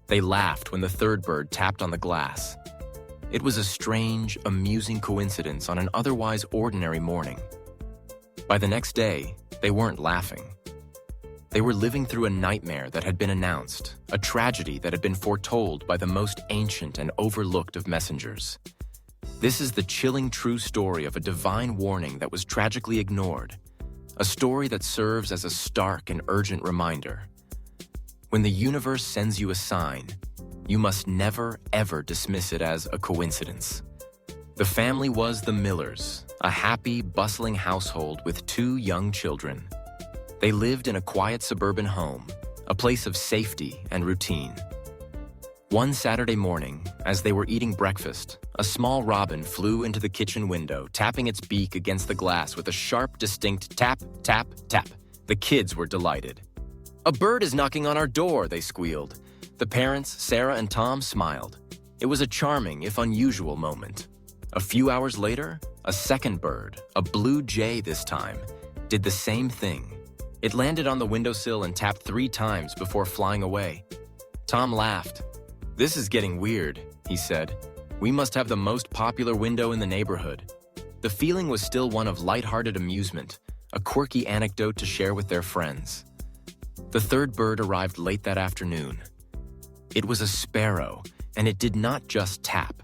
They laughed when the third bird tapped on the glass. It was a strange, amusing coincidence on an otherwise ordinary morning. By the next day, they weren't laughing. They were living through a nightmare that had been announced, a tragedy that had been foretold by the most ancient and overlooked of messengers. This is the chilling true story of a divine warning that was tragically ignored, a story that serves as a stark and urgent reminder. When the universe sends you a sign, you must never, ever dismiss it as a coincidence. The family was the Millers, a happy, bustling household with 2 young children. They lived in a quiet suburban home, a place of safety and routine. One Saturday morning, as they were eating breakfast, a small robin flew into the kitchen window, tapping its beak against the glass with a sharp, distinct tap, tap, tap. The kids were delighted. "A bird is knocking on our door," they squealed. The parents, Sarah and Tom, smiled. It was a charming, if unusual, moment. A few hours later, a second bird, a blue jay this time, did the same thing. It landed on the windowsill and tapped 3 times before flying away. Tom laughed. "This is getting weird," he said. "We must have the most popular window in the neighborhood." The feeling was still one of lighthearted amusement, a quirky anecdote to share with their friends. The third bird arrived late that afternoon. It was a sparrow, and it did not just tap.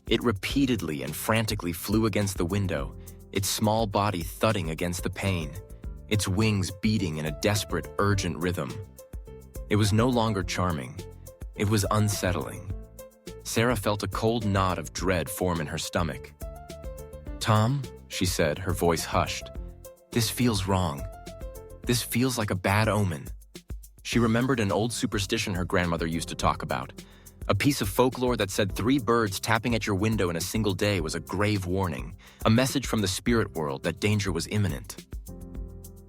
It repeatedly and frantically flew against the window, its small body thudding against the pane, its wings beating in a desperate, urgent rhythm. It was no longer charming. It was unsettling. Sarah felt a cold knot of dread form in her stomach. "Tom," she said, her voice hushed, "this feels wrong. This feels like a bad omen." She remembered an old superstition her grandmother used to talk about, a piece of folklore that said 3 birds tapping at your window in a single day was a grave warning, a message from the spirit world that danger was imminent.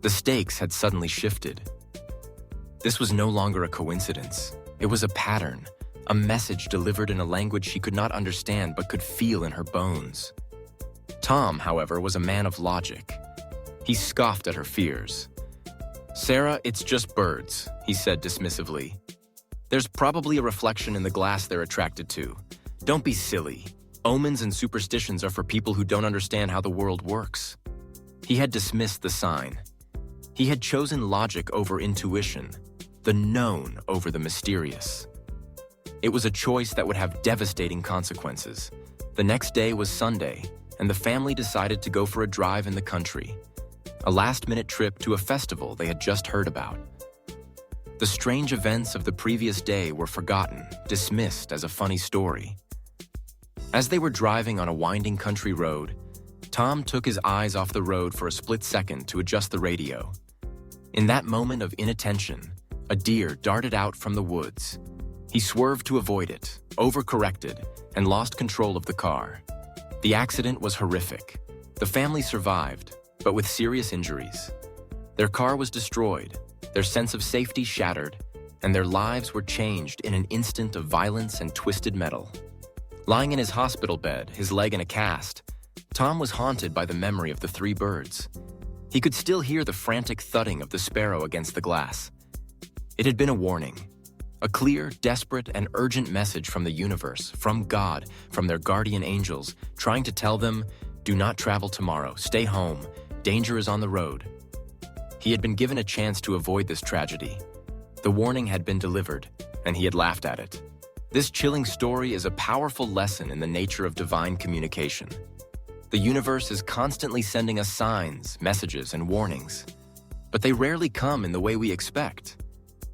The stakes had suddenly shifted. This was no longer a coincidence. It was a pattern, a message delivered in a language she could not understand but could feel in her bones. Tom, however, was a man of logic. He scoffed at her fears. "Sarah, it's just birds," he said dismissively. "There's probably a reflection in the glass they're attracted to. Don't be silly. Omens and superstitions are for people who don't understand how the world works." He had dismissed the sign. He had chosen logic over intuition, the known over the mysterious. It was a choice that would have devastating consequences. The next day was Sunday, and the family decided to go for a drive in the country, a last-minute trip to a festival they had just heard about. The strange events of the previous day were forgotten, dismissed as a funny story. As they were driving on a winding country road, Tom took his eyes off the road for a split second to adjust the radio. In that moment of inattention, a deer darted out from the woods. He swerved to avoid it, overcorrected, and lost control of the car. The accident was horrific. The family survived, but with serious injuries. Their car was destroyed, their sense of safety shattered, and their lives were changed in an instant of violence and twisted metal. Lying in his hospital bed, his leg in a cast, Tom was haunted by the memory of the 3 birds. He could still hear the frantic thudding of the sparrow against the glass. It had been a warning, a clear, desperate, and urgent message from the universe, from God, from their guardian angels, trying to tell them, "Do not travel tomorrow, stay home, danger is on the road." He had been given a chance to avoid this tragedy. The warning had been delivered, and he had laughed at it. This chilling story is a powerful lesson in the nature of divine communication. The universe is constantly sending us signs, messages, and warnings, but they rarely come in the way we expect.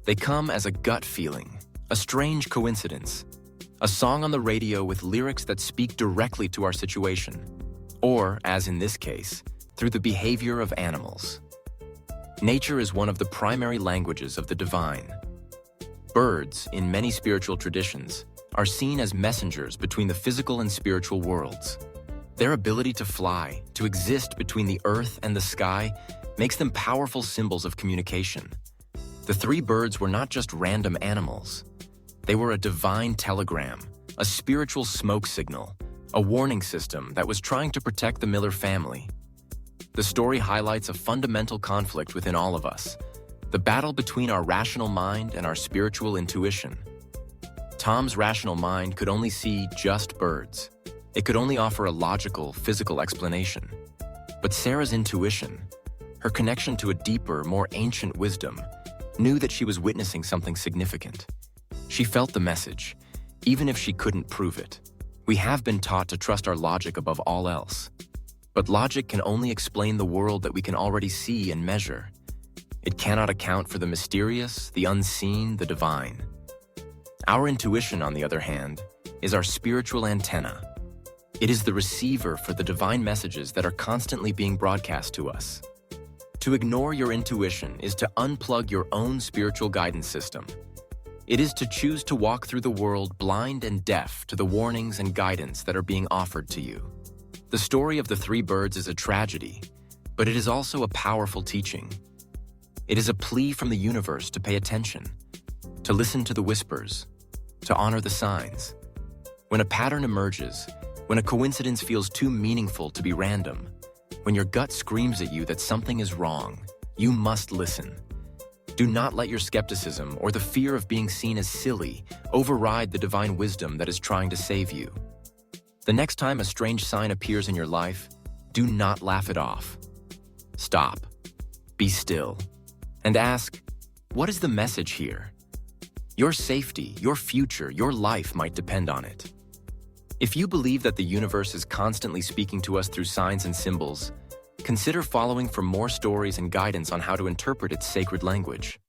They come as a gut feeling, a strange coincidence, a song on the radio with lyrics that speak directly to our situation, or, as in this case, through the behavior of animals. Nature is one of the primary languages of the divine. Birds, in many spiritual traditions, are seen as messengers between the physical and spiritual worlds. Their ability to fly, to exist between the earth and the sky, makes them powerful symbols of communication. The 3 birds were not just random animals. They were a divine telegram, a spiritual smoke signal, a warning system that was trying to protect the Miller family. The story highlights a fundamental conflict within all of us, the battle between our rational mind and our spiritual intuition. Tom's rational mind could only see just birds. It could only offer a logical, physical explanation. But Sarah's intuition, her connection to a deeper, more ancient wisdom, knew that she was witnessing something significant. She felt the message, even if she couldn't prove it. We have been taught to trust our logic above all else. But logic can only explain the world that we can already see and measure. It cannot account for the mysterious, the unseen, the divine. Our intuition, on the other hand, is our spiritual antenna. It is the receiver for the divine messages that are constantly being broadcast to us. To ignore your intuition is to unplug your own spiritual guidance system. It is to choose to walk through the world blind and deaf to the warnings and guidance that are being offered to you. The story of the three birds is a tragedy, but it is also a powerful teaching. It is a plea from the universe to pay attention, to listen to the whispers, to honor the signs. When a pattern emerges, when a coincidence feels too meaningful to be random, when your gut screams at you that something is wrong, you must listen. Do not let your skepticism or the fear of being seen as silly override the divine wisdom that is trying to save you. The next time a strange sign appears in your life, do not laugh it off. Stop, be still, and ask, what is the message here? Your safety, your future, your life might depend on it. If you believe that the universe is constantly speaking to us through signs and symbols, consider following for more stories and guidance on how to interpret its sacred language.